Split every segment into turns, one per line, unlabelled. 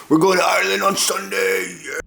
We're going to Ireland on Sunday. Yeah.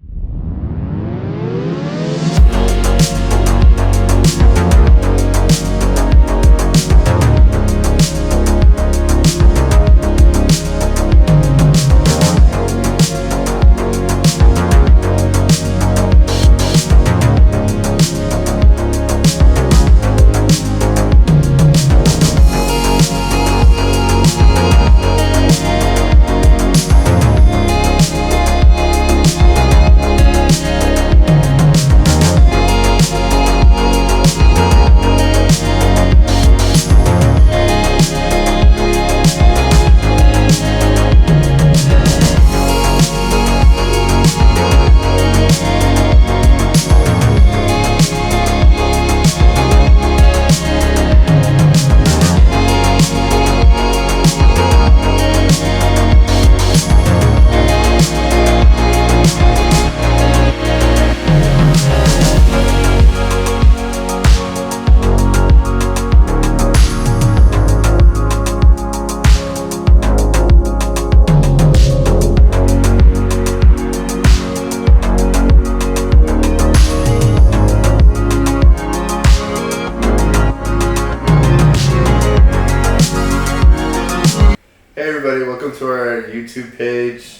Hey everybody, welcome to our YouTube page.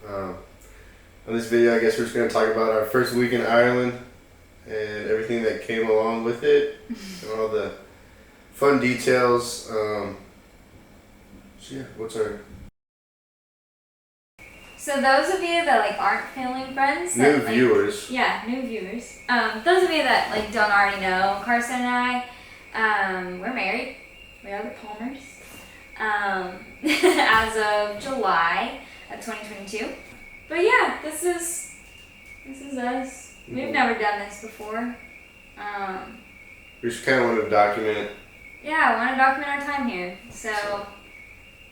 On this video, I guess we're just going to talk about our first week in Ireland and everything that came along with it and all the fun details. So yeah, what's our...
So those of you that aren't family friends,
New viewers.
Yeah, new viewers. Those of you that don't already know, Carson and I, we're married. We are the Palmers. As of July of 2022. But yeah, this is us. We've never done this before.
We just kind of wanted to document it.
Yeah, I want to document our time here. So,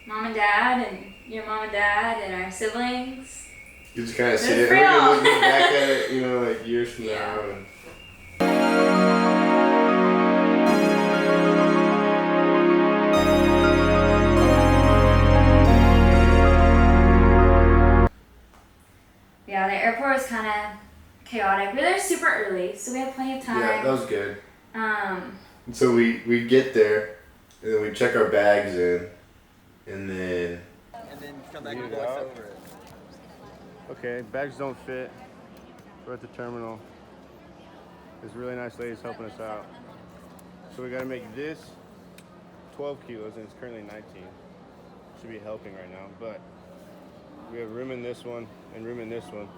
mom and dad, and your mom and dad, and our siblings.
You just kind of see
It's
it. We're
real.
going to look back at it, years from
Yeah.
now. And
Yeah, the airport was kind of chaotic. We were there super early, so we had plenty of time.
yeah, that was good.
Um,
And so we get there, and then we check our bags in, and then
come back and voice over it.
okay, bags don't fit. We're at the terminal. This really nice lady's helping us out. So we got to make this 12 kilos, and it's currently 19. Should be helping right now, but we have room in this one and room in this one.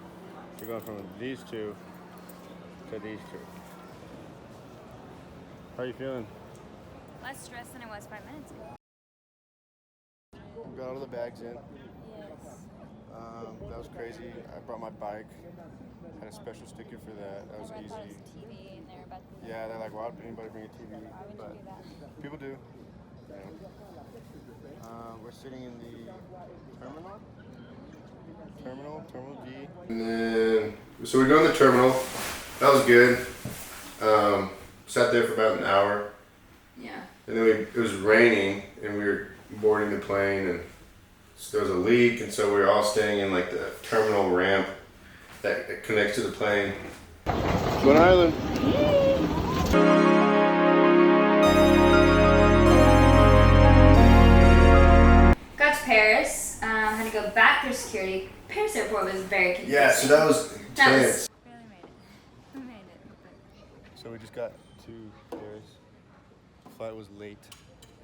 We're going from these two to these two. How are you feeling?
less stress than it was 5 minutes ago.
We got all the bags in.
Yes.
That was crazy. I brought my bike. Had a special sticker for that. That was easy.
TV and they're about to...
Yeah, they're like, why would anybody bring a TV?
Why would
But
you do that?
people do. Yeah. We're sitting in the terminal D. And then, so we go in the terminal. That was good. Sat there for about an hour.
Yeah.
And then it was raining, and we were boarding the plane, and so there was a leak, and so we were all staying in the terminal ramp that connects to the plane. Going to Ireland.
Got to Paris. Had to go back through security. Paris airport was very confusing.
Yeah, so that was intense.
Barely made it. We made it.
So we just got to Paris. The flight was late,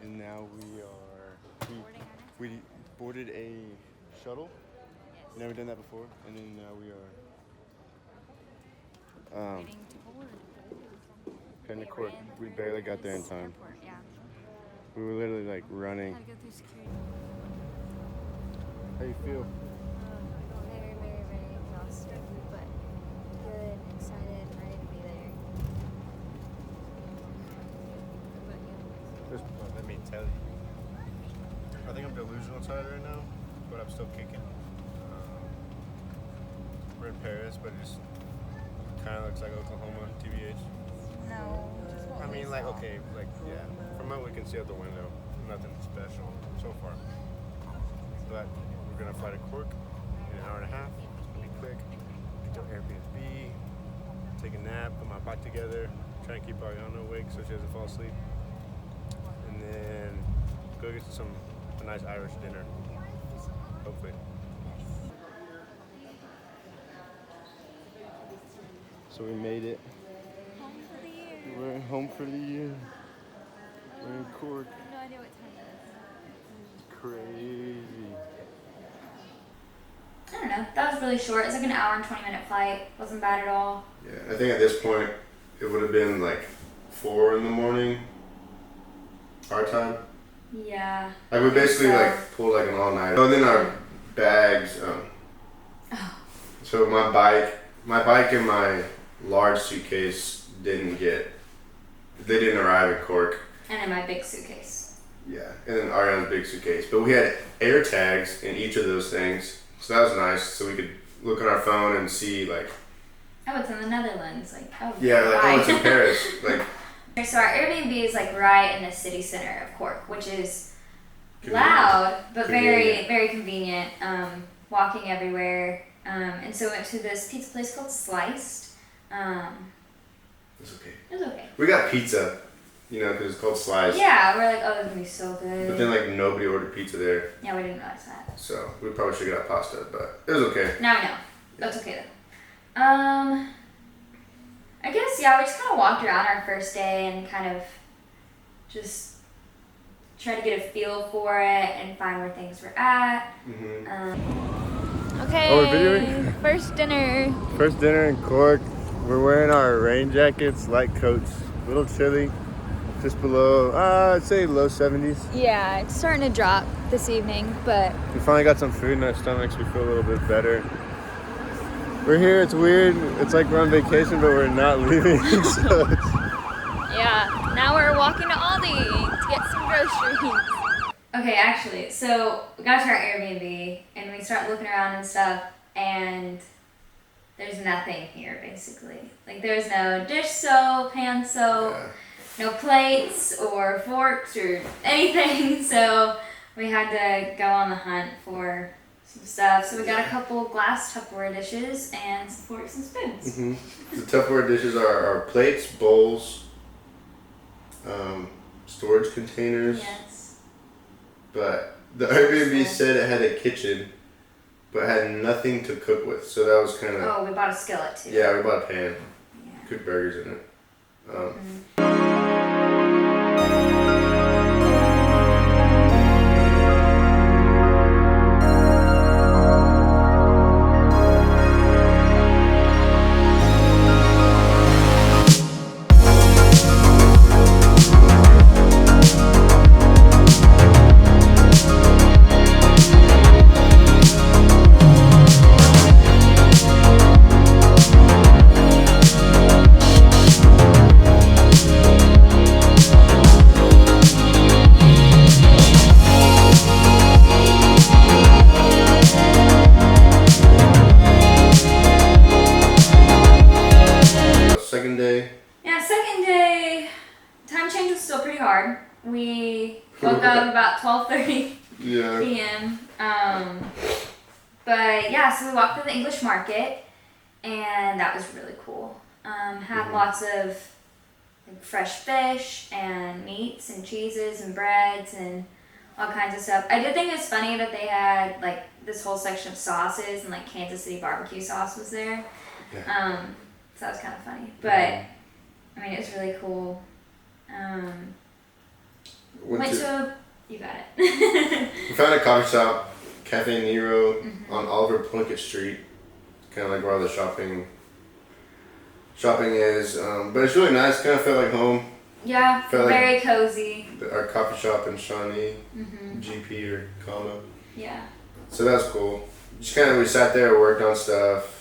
and now we boarded a shuttle.
Yes.
Never done that before, and then now we are
Waiting to board.
heading to court. We barely got there in time.
Airport, yeah.
We were literally running.
Had to go through security.
How you feel?
Very, very, very exhausted, but good, excited, and ready to be there.
Let me tell you. I think I'm delusional tired right now, but I'm still kicking. We're in Paris, but it just kind of looks like Oklahoma, TBH.
No.
I mean, yeah. From what we can see out the window, nothing special so far. But we're gonna fly to Cork, and hour and a half. It's gonna be quick. Go Airbnb, take a nap, put my bike together, try and keep Ariana awake so she doesn't fall asleep, and then go get a nice Irish dinner, hopefully. So we made it.
Home for the year.
We're home for the year. We're in Cork.
I have no idea what time it
It's crazy.
is. I don't know. That was really short. It's like an hour and 20-minute flight. Wasn't bad at all.
Yeah, I think at this point it would have been like 4 in the morning, our time.
Yeah.
Like we basically
So-
like pulled like an all night. And then our bags.
Oh.
So my bike and my large suitcase didn't arrive in Cork.
And then my big suitcase.
Yeah, and then Ariana's big suitcase. But we had air tags in each of those things, so that was nice. So we could look on our phone and see like.
Oh, it's in the Netherlands. Like, oh.
Yeah, like
why?
oh, it's in Paris. Like.
So our Airbnb is like right in the city center of Cork, which is
Convenient.
loud but very
Convenient.
very convenient. Walking everywhere. And so we went to this pizza place called Sliced.
It's okay.
It was okay.
We got pizza, because it's called Slice.
Yeah, we're like, oh, this is gonna be so good.
But then like nobody ordered pizza there,
Yeah, we didn't realize that.
so we probably should have got pasta, but it was okay.
Now we know. That's okay then. I guess, yeah, we just kind of walked around our first day and kind of just tried to get a feel for it and find where things were at.
Mm-hmm.
Okay.
Oh, we're videoing?
First dinner.
First dinner in Cork. We're wearing our rain jackets, light coats, a little chilly, just below, I'd say low 70s.
Yeah, it's starting to drop this evening, but
We finally got some food in our stomachs. We feel a little bit better. We're here. It's weird. It's like we're on vacation, but we're not leaving. So it's,
yeah, now we're walking to Aldi to get some groceries. Okay, actually, so we got to our Airbnb and we start looking around and stuff, and there's nothing here basically. Like there's no dish soap, hand soap,
yeah.
no plates or forks or anything. So we had to go on the hunt for some stuff. So we got a couple glass Tupperware dishes and some forks and spoons.
The Tupperware dishes are plates, bowls, storage containers.
Yes.
But the Airbnb said it had a kitchen, but had nothing to cook with. So that was kind of.
Oh, we bought a skillet too.
Yeah, we bought a pan.
Yeah.
Cooked burgers in it. Second day.
Yeah, second day, time change was still pretty hard. We woke up about 12:30
Yeah.
p.m. But yeah, so we walked through the English market, and that was really cool. Had lots of like, fresh fish and meats and cheeses and breads and all kinds of stuff. I did think it was funny that they had like this whole section of sauces and like Kansas City barbecue sauce was there.
Yeah.
So that was kind of funny, but I mean it was really cool. You got it.
We found a coffee shop, Cafe Nero, on Oliver Plunkett Street. Kind of like where all the shopping is. But it's really nice. Kind of felt like home.
Yeah,
Felt like-
very cozy.
Our coffee shop in Shawnee, GP or Kama.
Yeah.
So that was cool. Just kind of we sat there, worked on stuff.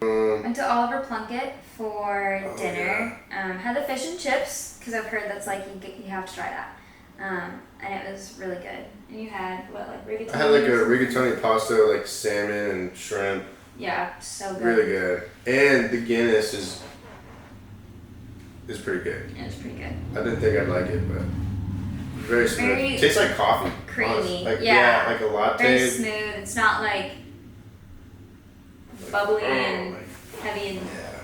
Went to Oliver Plunkett for
Oh,
dinner. Had the fish and chips because I've heard that's like you have to try that. And it was really good. And you had what like rigatoni?
I had like a rigatoni pasta, like salmon and shrimp.
Yeah, so good.
Really good. And the Guinness is pretty good.
It was pretty good.
I didn't think I'd like it, but Very smooth.
Very
Tastes like coffee.
creamy.
Honestly. Like,
Yeah.
like a latte.
Very smooth. It's not like bubbly and heavy and
Yeah.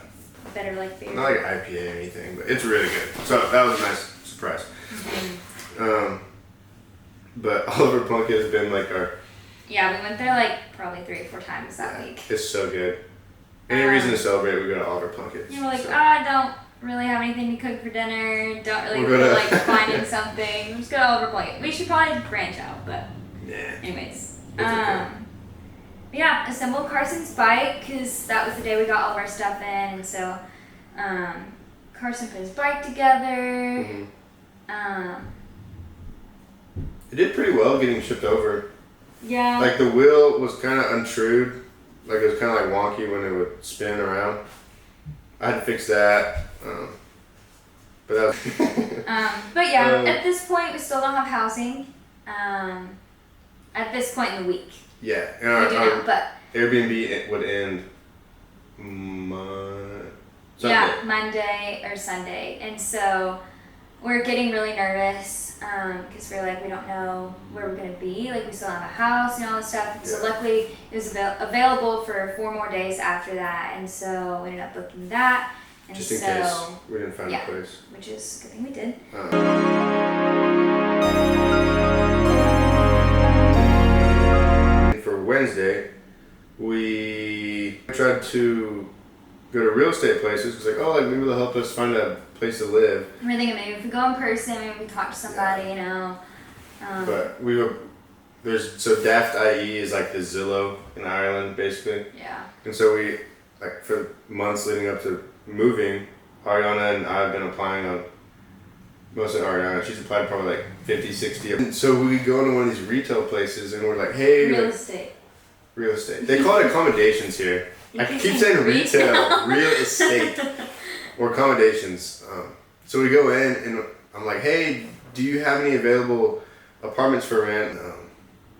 better like beer.
Not like IPA or anything, but it's really good. So that was a nice surprise. But Oliver Plunkett has been like our.
Yeah, we went there like probably 3 or 4 times that week.
It's so good. Any reason to celebrate, we go to Oliver Plunkett.
You were like,
so.
I don't really have anything to cook for dinner. Don't really
We're
feel
gonna-
like finding something. I'm just gonna overplay it. We should probably branch out, but
Nah.
anyways.
It's okay.
Yeah, assembled Carson's bike because that was the day we got all of our stuff in, and so Carson put his bike together.
It did pretty well getting shipped over.
Yeah.
Like the wheel was kind of untrued. Like it was kind of like wonky when it would spin around. I had to fix that. But that was
but yeah, at this point we still don't have housing. At this point in the week,
yeah. And
we do
our
not. But
Airbnb would end Sunday.
yeah, Monday or Sunday, and so we're getting really nervous because we're like we don't know where we're gonna be. Like we still don't have a house and all this stuff. And so
Yeah.
luckily it was available for 4 more days after that, and so we ended up booking that. And
Just in
so,
case we didn't find
yeah.
a place.
which is a good thing we did.
For Wednesday, we tried to go to real estate places. It's like, oh, like maybe they'll help us find a place to live.
And we're thinking maybe if we go in person, maybe we talk to somebody, you know.
But we were so Daft IE is like the Zillow in Ireland, basically.
Yeah.
And so we like for months leading up to moving, Ariana and I have been applying on. Mostly Ariana, she's applied probably like 50, 60. And so we go into one of these retail places and we're like, hey,
Real
like,
estate.
real estate. They call it accommodations here.
You
I
keep
keep
saying
saying retail, real estate, or accommodations. So we go in and I'm like, hey, do you have any available apartments for rent?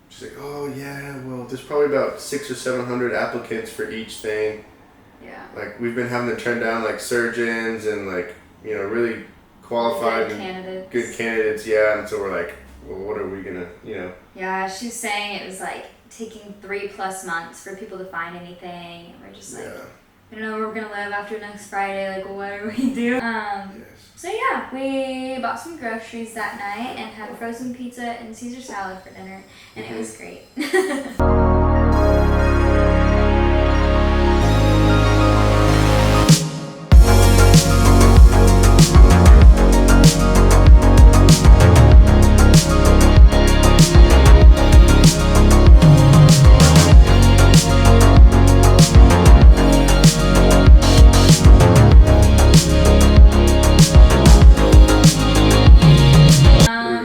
She's like, oh yeah, well, there's probably about 600 or 700 applicants for each thing.
Yeah.
Like we've been having to turn down like surgeons and like, you know, really qualified
Good
and
candidates.
good candidates, yeah. And so we're like, well, what are we gonna, you know?
Yeah, she's saying it was like taking 3+ months for people to find anything. And we're just like,
Yeah.
I don't know where we're gonna live after next Friday. Like, what do we do?
Yes.
So yeah, we bought some groceries that night and had frozen pizza and Caesar salad for dinner, and it was great.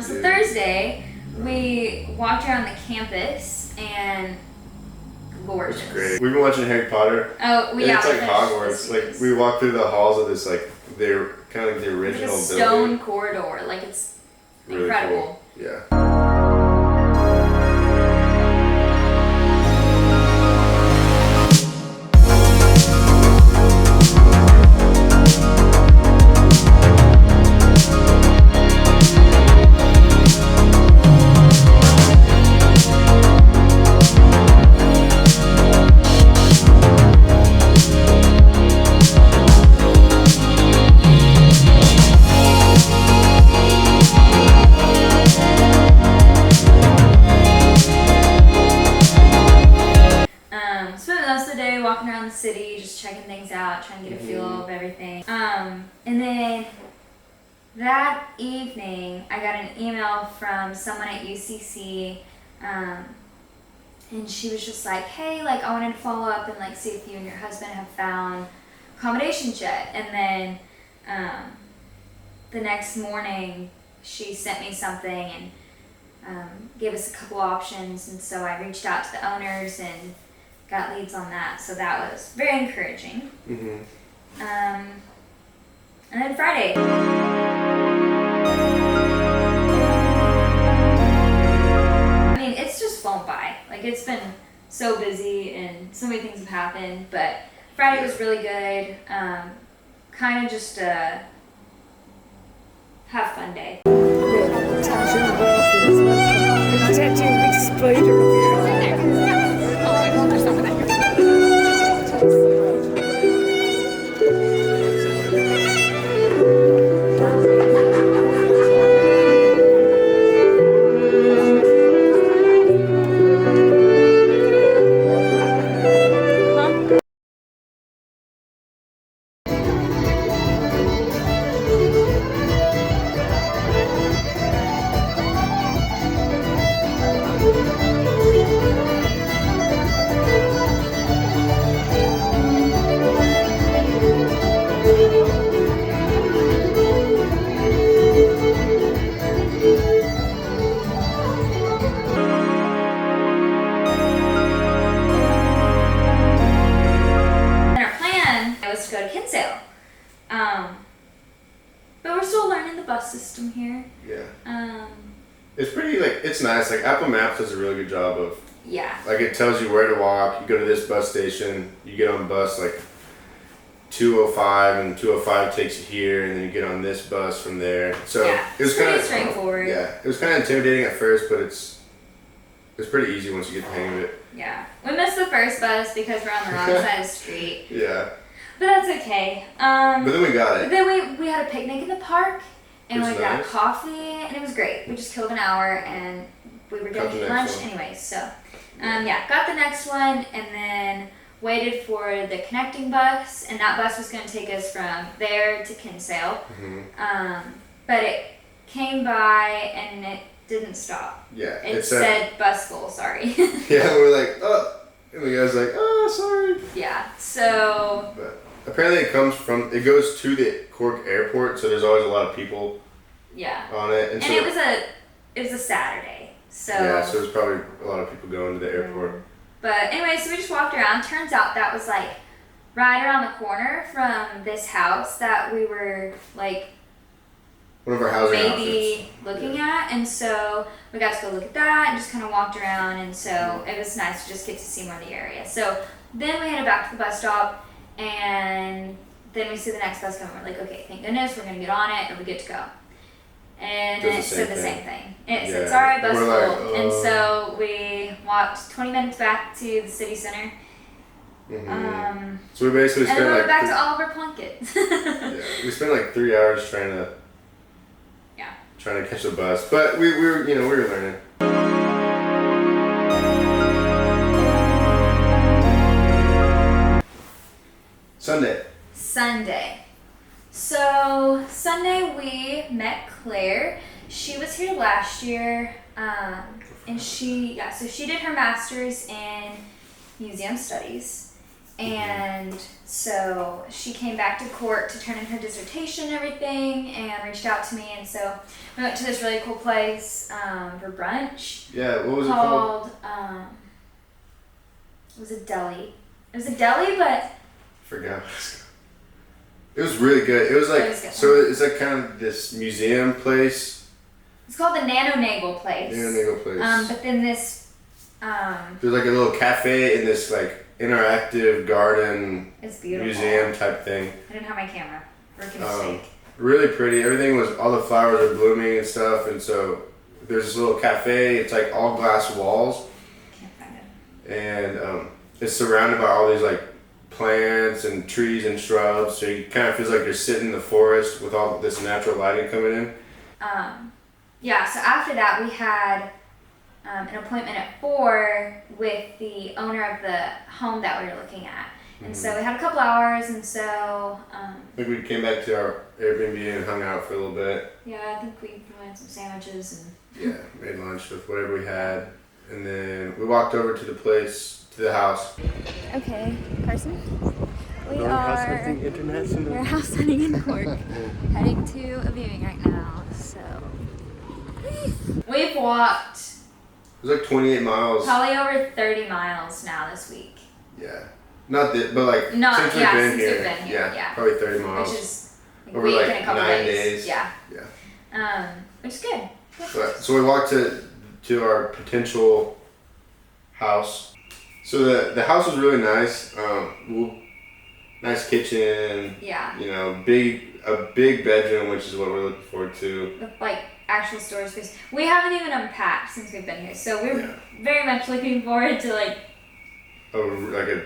So Thursday, we walked around the campus and gorgeous.
It's great. We've been watching Harry Potter.
Oh, we
And it's like
finished
Hogwarts.
this
Like
week's.
we walk through the halls of this like they're kind of like the
It's like
original
a stone
building.
corridor. Like it's
Really
incredible.
cool. Yeah.
Spent most of the day walking around the city, just checking things out, trying to get a feel of everything. And then that evening, I got an email from someone at UCC, and she was just like, "Hey, like I wanted to follow up and like see if you and your husband have found accommodations yet." And then the next morning, she sent me something and gave us a couple options, and so I reached out to the owners and got leads on that, so that was very encouraging.
Mhm.
And then Friday. I mean, it's just flown by. Like, it's been so busy and so many things have happened, but Friday was really good. Kind of just a have fun day.
Tattoo the bathroom. Tattoo a big spider up
And our plan was to go to Kinsale. But we're still learning the bus system here.
Yeah. It's pretty, like, it's nice. Like, Apple Maps does a really good job of,
Yeah.
like, it tells you where to walk. You go to this bus station, you get on bus, like, 205, and 205 takes you here, and then you get on this bus from there. So
Yeah,
it was
it's pretty
kind of
straightforward.
Yeah, it was kind of intimidating at first, but it's pretty easy once you get the hang of it.
Yeah. We missed the first bus because we're on the wrong side of the street.
Yeah,
But that's okay.
but then we got
But
it.
then we had a picnic in the park and
It was
we got
nice.
coffee and it was great. We just killed an hour and we were
Got
gonna
the
eat
next
lunch
one.
anyway. So yeah, got the next one and then waited for the connecting bus and that bus was gonna take us from there to Kinsale.
Hmm.
But it came by and it didn't stop.
Yeah,
It said bus full, sorry.
Yeah, we're like, oh, and the guy's like, oh, sorry.
Yeah. So
But apparently it goes to the Cork airport, so there's always a lot of people
yeah.
on it.
And
so,
it was a Saturday. So
yeah, so there's probably a lot of people going to the airport.
But anyway, so we just walked around. Turns out that was like right around the corner from this house that we were like
One of our housing
maybe
options.
looking at. And so we got to go look at that and just kind of walked around. And so it was nice to just get to see more of the area. So then we headed back to the bus stop and then we see the next bus coming. We're like, okay, thank goodness we're going to get on it and we're good to go. And
Does
it
the
said
same
the
thing.
same thing. It
Yeah.
said, sorry, bus
We're
full.
like,
And so we walked 20 minutes back to the city center.
Hmm. So we basically
And
spent
then we
like
went back to Oliver Plunkett.
yeah, we spent like 3 hours trying to
Yeah.
catch the bus, but we were learning.
Sunday. So Sunday we met Claire. She was here last year, and she did her master's in museum studies, and so she came back to Cork to turn in her dissertation and everything, and reached out to me, and so we went to this really cool place for brunch
Yeah, what was it called?
called it was a deli. It was a deli, but
Forgot. It was really good. It was like
It was good.
so. It's like kind of this museum place.
it's called the Nano Nagle place.
Nano place.
But then this
There's like a little cafe in this like interactive garden
is beautiful.
museum type thing.
I didn't have my camera. Rookie
Um,
mistake.
Really pretty. Everything was, all the flowers are blooming and stuff. And so there's this little cafe. It's like all glass walls,
Can't find it.
and it's surrounded by all these like plants and trees and shrubs. So you kind of feels like you're sitting in the forest with all this natural lighting coming in.
Yeah. So after that, we had an appointment at 4 with the owner of the home that we were looking at, and so we had a couple hours, and so
I think we came back to our Airbnb and hung out for a little bit.
yeah, I think we had some sandwiches and.
Yeah, made lunch with whatever we had, and then we walked over to the place, to the house.
Okay, Carson. We
Going house
are
hunting international.
we're house hunting in Cork, heading to a viewing right now. So
We've walked
It was like 28 miles.
probably over 30 miles now this week,
Yeah. Not that, but like
Not-
since we've
yeah,
been
since
here.
we've been here, yeah.
Probably 30 miles.
which is like a
Over
week
like
and a couple
9
days.
days.
Yeah.
Yeah.
Which is good.
So we walked to our potential house. So the house was really nice. Nice kitchen.
Yeah.
You know, a big bedroom, which is what we're looking forward to.
With like actual storage space. We haven't even unpacked since we've been here, so we're
Yeah.
very much looking forward to like
Oh, like a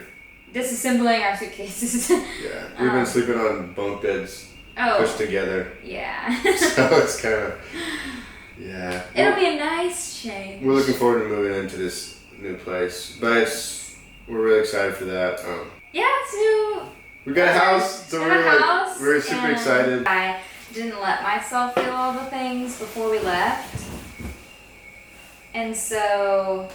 disassembling our suitcases.
yeah. We've been sleeping on bunk beds pushed
Oh,
together,
yeah.
so it's kind of yeah.
It'll be a nice change.
We're looking forward to moving into this new place, but we're really excited for that.
Yeah, so
We got a house, so
we have a
we're
house,
we're super
and
excited.
I didn't let myself feel all the things before we left, and so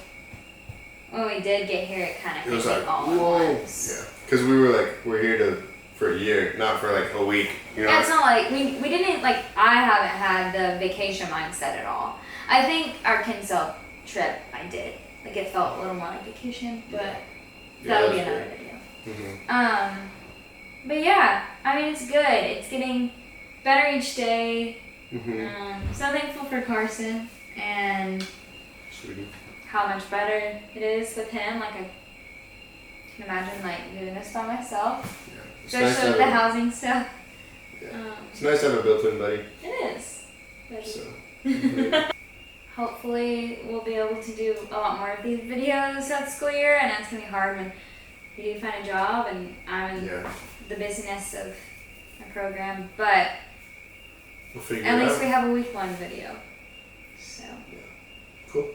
when we did get here, it kind of
It
hit
was
me
like
all
whoa,
at once.
yeah, because we were like we're here for a year, not for like a week. You know,
Yeah, it's not like we didn't like. I haven't had the vacation mindset at all. I think our Kinsale trip I did. Like it felt a little more like vacation, but that'll be another video.
Mm-hmm.
But yeah, I mean it's good. It's getting better each day.
Mm-hmm.
So thankful for Carson and
Sweetie.
how much better it is with him. Like I can imagine like doing this by myself,
Yeah. It's nice
especially
to
with the
have
housing stuff.
Yeah. It's nice to have a built-in buddy.
It is. But
So.
hopefully we'll be able to do a lot more of these videos that school year, and it's gonna be hard when you do find a job and I'm in
Yeah.
the busyness of my program, but
We'll figure
at
it
least
out.
we have a week one video. So
Cool.